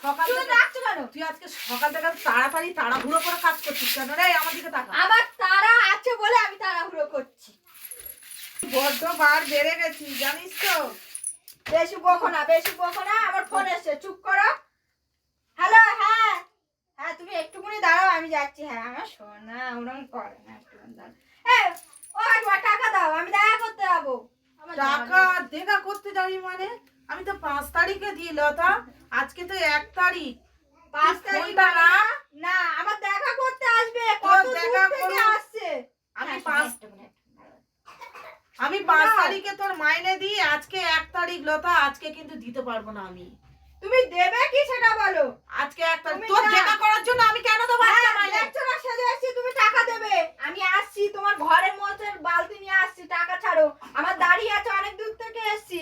সকাল তুই থেকে রাখছো কেন? তুই আজকে সকাল থেকে তাড়াতাড়ি তাড়াহুড়ো করে কাজ করছিস কেন রে? আমার দিকে তাকা। আমার তারা আছে বলে আমি তাড়াহুড়ো করছি। বড্ড বার বেড়ে গেছিস জানিস তো। বেশি বকো না, বেশি বকো না। আমার ফোন এসছে, চুপ করো। হ্যালো, হ্যাঁ হ্যাঁ, তুমি একটুখানি দাঁড়াও, আমি যাচ্ছি। হ্যাঁ আমার সোনা ওরকম করে না, একটুখানি দাঁড়াও। এই, ও একবার টাকা দাও, আমি দেখা করতে যাবো। আমার টাকা দাঁড়াও। দেখা করতে যাবি মানে? আমি তো 5 তারিখে দিই লতা, আজকে তো 1 তারিখ। 5 তারিখ ফোনটা মানে না। না, আমার দেখা করতে আসবে। তোর কত দূর দেখা থেকে করবো। আসছে। আমি হ্যাঁ, 5 একটুখানি, একটুখানি। আমি 5 দাও। তারিখে তোর মাইনে দিই, আজকে 1 তারিখ লতা, আজকে কিন্তু দিতে পারবো না আমি। তুমি দেবে কি সেটা বলো। আজকে 1 তারিখ তুমি তোর না। দেখা করার জন্য আমি কেন দেবো আজকে হ্যাঁ, মাইনে? দেখছো না সেজে এসেছি, তুমি টাকা দেবে। আমি আসছি, তোমার ঘরের মধ্যে বালতি নিয়ে আসছি, টাকা ছাড়ো। আমার দাঁড়িয়ে আছে, অনেক দূর থেকে এসেছি।